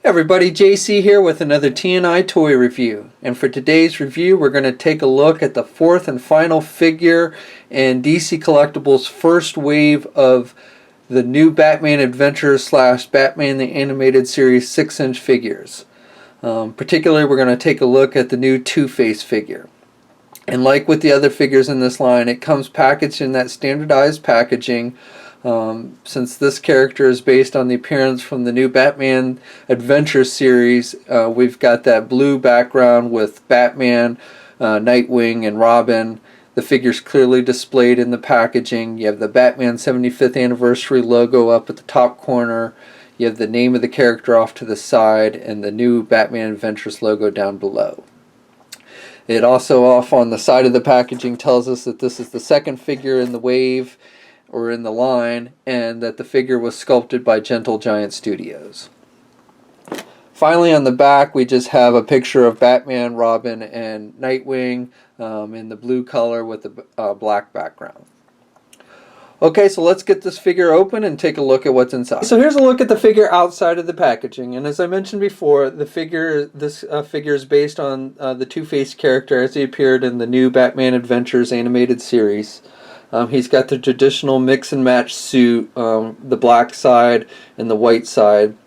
Everybody, JC here with another T&I toy review. And for today's review, we're going to take a look at the fourth and final figure in DC Collectibles' first wave of the new Batman Adventure / Batman the Animated Series 6-inch figures. Particularly, we're going to take a look at the new Two-Face figure. And like with the other figures in this line, it comes packaged in that standardized packaging. Since this character is based on the appearance from the new Batman Adventure series, we've got that blue background with Batman, Nightwing, and Robin. The figure's clearly displayed in the packaging. You have the Batman 75th Anniversary logo up at the top corner. You have the name of the character off to the side, and the new Batman Adventures logo down below. It also, off on the side of the packaging, tells us that this is the second figure in the wave, or in the line, and that the figure was sculpted by Gentle Giant Studios. Finally, on the back, we just have a picture of Batman, Robin, and Nightwing in the blue color with the black background. Okay, so let's get this figure open and take a look at what's inside. So here's a look at the figure outside of the packaging, and as I mentioned before, this figure is based on the Two-Face character as he appeared in the new Batman Adventures animated series. He's got the traditional mix and match suit, the black side and the white side.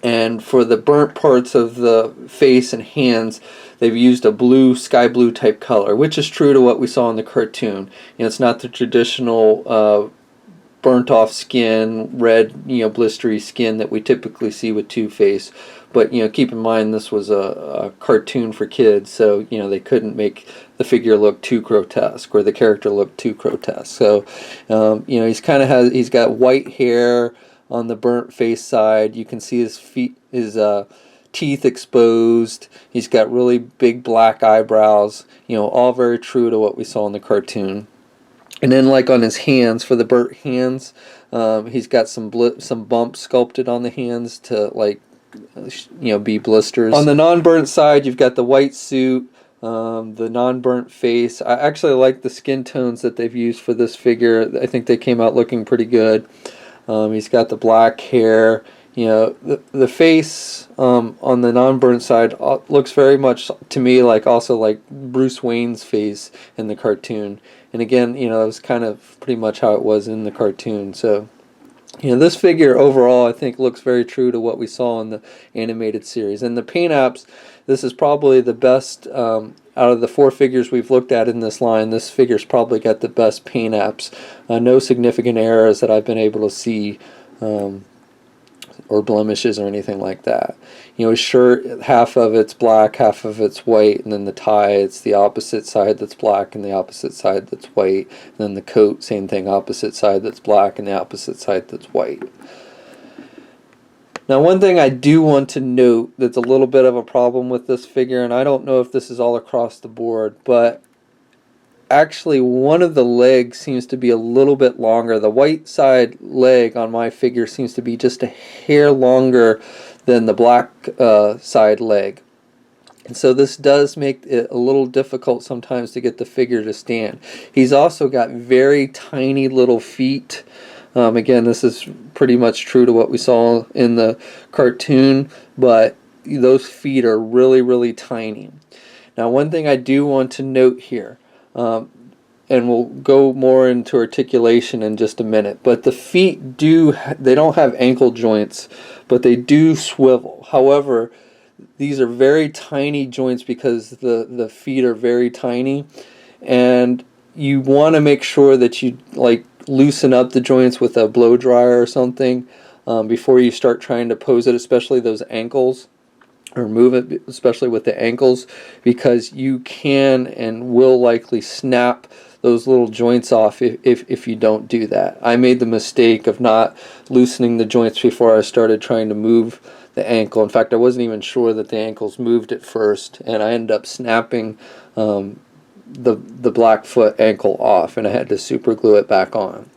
And for the burnt parts of the face and hands, they've used a blue, sky blue type color, which is true to what we saw in the cartoon. You know, it's not the traditional burnt off skin, red, blistery skin that we typically see with Two-Face. But keep in mind this was a cartoon for kids, so they couldn't make the figure look too grotesque or the character look too grotesque. So he's got white hair on the burnt face side. You can see his teeth exposed. He's got really big black eyebrows. All very true to what we saw in the cartoon. And then, like on his hands, for the burnt hands, he's got some bumps sculpted on the hands to be blisters. On the non-burnt side, you've got the white suit, the non-burnt face. I actually like the skin tones that they've used for this figure. I think they came out looking pretty good. He's got the black hair. The face on the non-burnt side looks very much to me like Bruce Wayne's face in the cartoon. And again, it was kind of pretty much how it was in the cartoon. So this figure overall I think looks very true to what we saw in the animated series. And the paint apps, this is probably the best out of the four figures we've looked at in this line. This figure's probably got the best paint apps. No significant errors that I've been able to see, or blemishes or anything like that. His shirt, half of it's black, half of it's white, and then the tie, it's the opposite side that's black and the opposite side that's white. And then the coat, same thing, opposite side that's black and the opposite side that's white. Now, one thing I do want to note that's a little bit of a problem with this figure, and I don't know if this is all across the board, but actually one of the legs seems to be a little bit longer. The white side leg on my figure seems to be just a hair longer than the black side leg. And so this does make it a little difficult sometimes to get the figure to stand. He's also got very tiny little feet. Again, this is pretty much true to what we saw in the cartoon, but those feet are really, really tiny. Now, one thing I do want to note here, and we'll go more into articulation in just a minute, but the feet they don't have ankle joints, but they do swivel. However, these are very tiny joints because the feet are very tiny, and you want to make sure that you loosen up the joints with a blow dryer or something before you start trying to pose it, especially those ankles, or move it, especially with the ankles, because you can and will likely snap those little joints off if you don't do that. I made the mistake of not loosening the joints before I started trying to move the ankle. In fact, I wasn't even sure that the ankles moved at first, and I ended up snapping the Blackfoot ankle off, and I had to super glue it back on.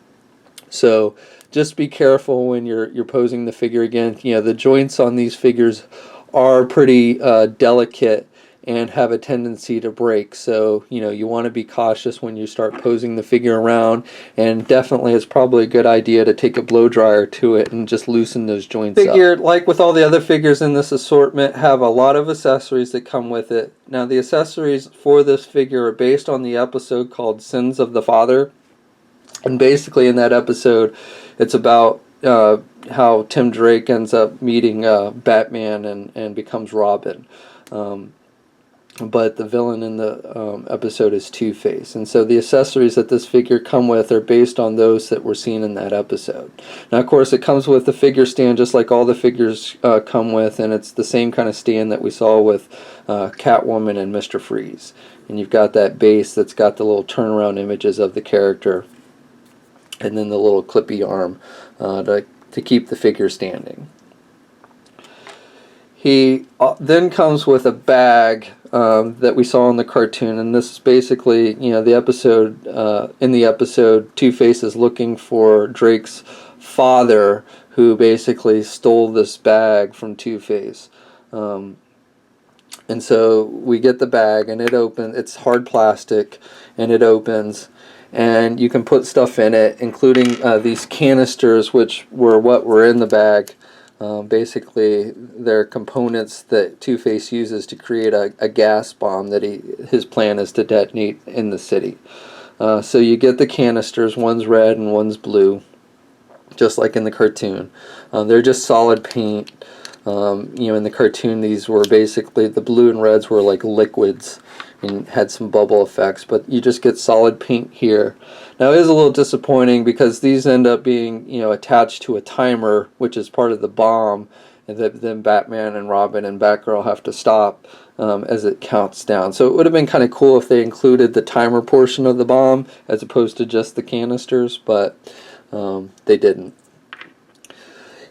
So just be careful when you're posing the figure. Again, the joints on these figures are pretty delicate, and have a tendency to break. So, you want to be cautious when you start posing the figure around, and definitely it's probably a good idea to take a blow dryer to it and just loosen those joints up. Figure, like with all the other figures in this assortment, have a lot of accessories that come with it. Now, the accessories for this figure are based on the episode called Sins of the Father. And basically in that episode, it's about how Tim Drake ends up meeting Batman and becomes Robin. But the villain in the episode is Two-Face. And so the accessories that this figure come with are based on those that were seen in that episode. Now, of course, it comes with the figure stand just like all the figures come with, and it's the same kind of stand that we saw with Catwoman and Mr. Freeze. And you've got that base that's got the little turnaround images of the character, and then the little clippy arm to keep the figure standing. He then comes with a bag that we saw in the cartoon, and this is basically, the episode, in the episode, Two-Face is looking for Drake's father, who basically stole this bag from Two-Face. And so we get the bag, and it's hard plastic, and it opens, and you can put stuff in it, including these canisters, which were what were in the bag. Basically, they're components that Two-Face uses to create a gas bomb that his plan is to detonate in the city. So you get the canisters, one's red and one's blue, just like in the cartoon. They're just solid paint. In the cartoon, these were basically, the blue and reds were like liquids and had some bubble effects, but you just get solid paint here. Now, it is a little disappointing because these end up being, attached to a timer, which is part of the bomb, and then Batman and Robin and Batgirl have to stop as it counts down. So it would have been kind of cool if they included the timer portion of the bomb as opposed to just the canisters, but they didn't.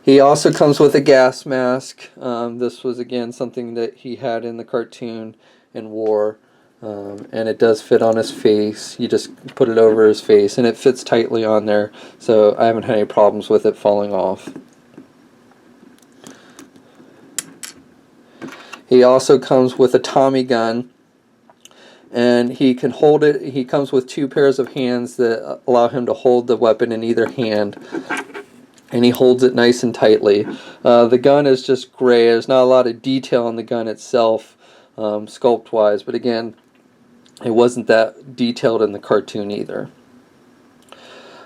He also comes with a gas mask. This was, again, something that he had in the cartoon and wore. And it does fit on his face. You just put it over his face, and it fits tightly on there, so I haven't had any problems with it falling off. He also comes with a Tommy gun, and he can hold it. He comes with two pairs of hands that allow him to hold the weapon in either hand, and he holds it nice and tightly. The gun is just gray. There's not a lot of detail on the gun itself, sculpt-wise, but again, it wasn't that detailed in the cartoon either.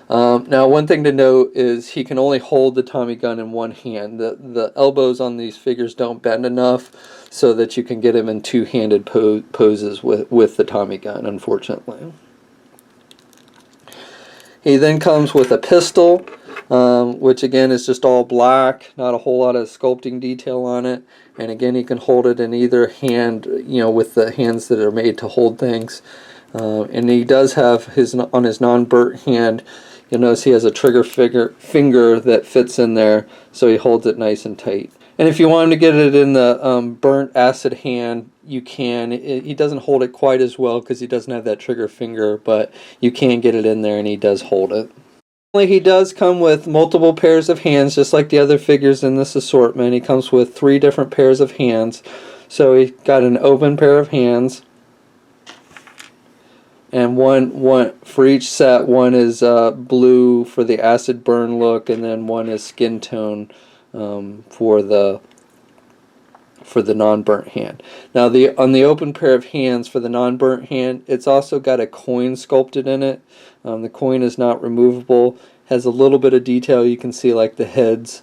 Now, one thing to note is he can only hold the Tommy gun in one hand. The elbows on these figures don't bend enough so that you can get him in two-handed poses with the Tommy gun, unfortunately. He then comes with a pistol, which again is just all black, not a whole lot of sculpting detail on it. And again, he can hold it in either hand, with the hands that are made to hold things. And he does have on his non-burnt hand, you'll notice he has a trigger finger that fits in there, so he holds it nice and tight. And if you want him to get it in the burnt acid hand, you can. He doesn't hold it quite as well because he doesn't have that trigger finger, but you can get it in there, and he does hold it. He does come with multiple pairs of hands, just like the other figures in this assortment. He comes with 3 different pairs of hands. So he got an open pair of hands, and one for each set. One is blue for the acid burn look, and then one is skin tone for the non-burnt hand. Now, on the open pair of hands for the non-burnt hand, it's also got a coin sculpted in it. The coin is not removable. Has a little bit of detail. You can see like the heads,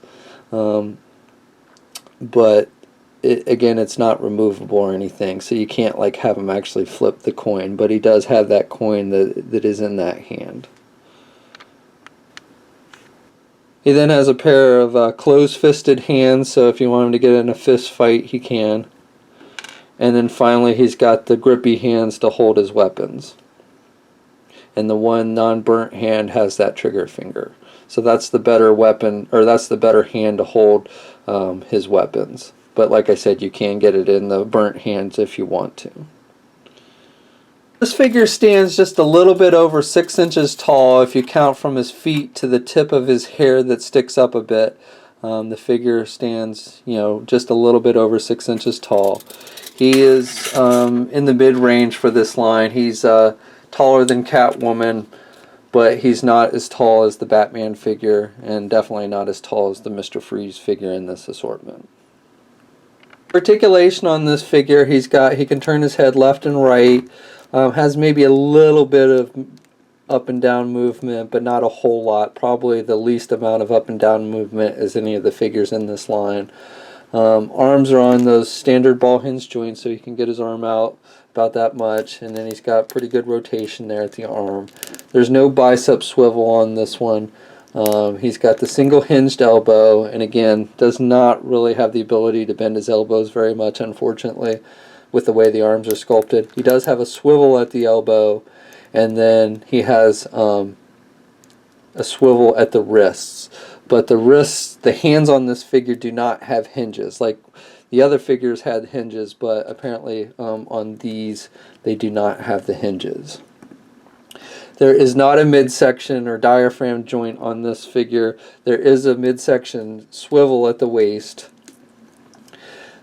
but again, it's not removable or anything. So you can't like have him actually flip the coin. But he does have that coin that is in that hand. He then has a pair of closed-fisted hands, so if you want him to get in a fist fight, he can. And then finally, he's got the grippy hands to hold his weapons. And the one non-burnt hand has that trigger finger. So that's the better weapon, or that's the better hand to hold his weapons. But like I said, you can get it in the burnt hands if you want to. This figure stands just a little bit over 6 inches tall if you count from his feet to the tip of his hair that sticks up a bit. The figure stands, just a little bit over 6 inches tall. He is in the mid-range for this line. He's taller than Catwoman, but he's not as tall as the Batman figure, and definitely not as tall as the Mr. Freeze figure in this assortment. Articulation on this figure, he can turn his head left and right, has maybe a little bit of up and down movement, but not a whole lot. Probably the least amount of up and down movement as any of the figures in this line. Arms are on those standard ball hinge joints, so he can get his arm out about that much, and then he's got pretty good rotation there at the arm. There's no bicep swivel on this one. He's got the single hinged elbow, and again, does not really have the ability to bend his elbows very much, unfortunately, with the way the arms are sculpted. He does have a swivel at the elbow, and then he has a swivel at the wrists. But the wrists, the hands on this figure do not have hinges. Like the other figures had hinges, but apparently on these they do not have the hinges. There is not a midsection or diaphragm joint on this figure. There is a midsection swivel at the waist.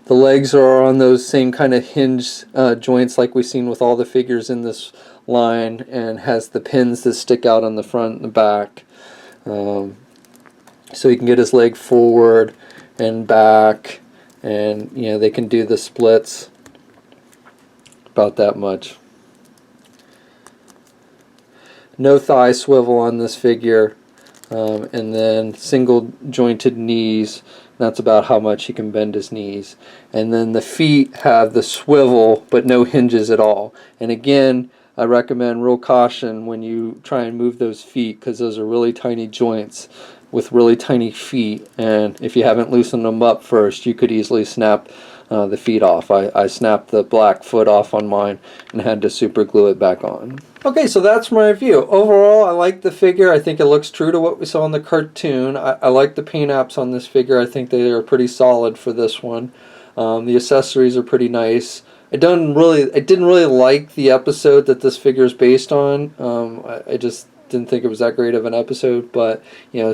The legs are on those same kind of hinge joints like we've seen with all the figures in this line, and has the pins that stick out on the front and the back. So he can get his leg forward and back, and they can do the splits about that much. No thigh swivel on this figure, and then single jointed knees. That's about how much he can bend his knees. And then the feet have the swivel but no hinges at all. And again, I recommend real caution when you try and move those feet, because those are really tiny joints with really tiny feet, and if you haven't loosened them up first, you could easily snap the feet off. I snapped the black foot off on mine and had to super glue it back on. Okay, so that's my review. Overall, I like the figure. I think it looks true to what we saw in the cartoon. I like the paint apps on this figure. I think they are pretty solid for this one. The accessories are pretty nice. I didn't really like the episode that this figure is based on. I just didn't think it was that great of an episode, but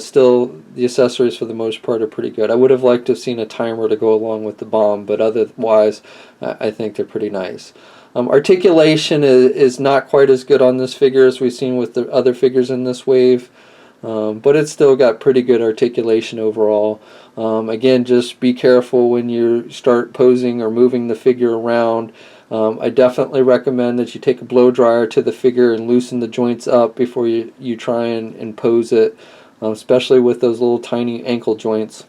still the accessories for the most part are pretty good. I would have liked to have seen a timer to go along with the bomb, but otherwise I think they're pretty nice. Articulation is not quite as good on this figure as we've seen with the other figures in this wave, but it's still got pretty good articulation overall. Again, just be careful when you start posing or moving the figure around. I definitely recommend that you take a blow dryer to the figure and loosen the joints up before you try and pose it, especially with those little tiny ankle joints.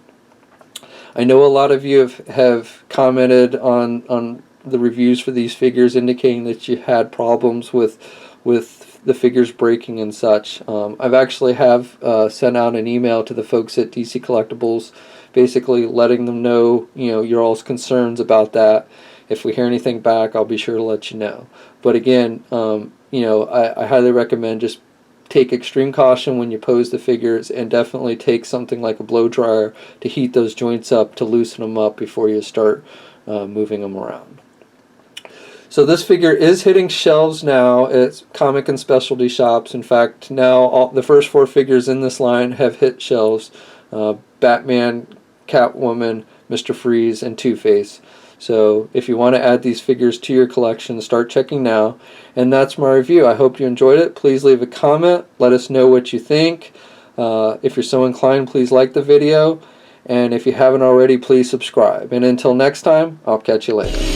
I know a lot of you have commented on the reviews for these figures, indicating that you had problems with the figures breaking and such. I've actually sent out an email to the folks at DC Collectibles, basically letting them know your all's concerns about that. If we hear anything back, I'll be sure to let you know. But again, I highly recommend just take extreme caution when you pose the figures, and definitely take something like a blow dryer to heat those joints up, to loosen them up before you start moving them around. So this figure is hitting shelves now at comic and specialty shops. In fact, now the first 4 figures in this line have hit shelves. Batman, Catwoman, Mr. Freeze, and Two-Face. So if you want to add these figures to your collection, start checking now. And that's my review. I hope you enjoyed it. Please leave a comment. Let us know what you think. If you're so inclined, please like the video. And if you haven't already, please subscribe. And until next time, I'll catch you later.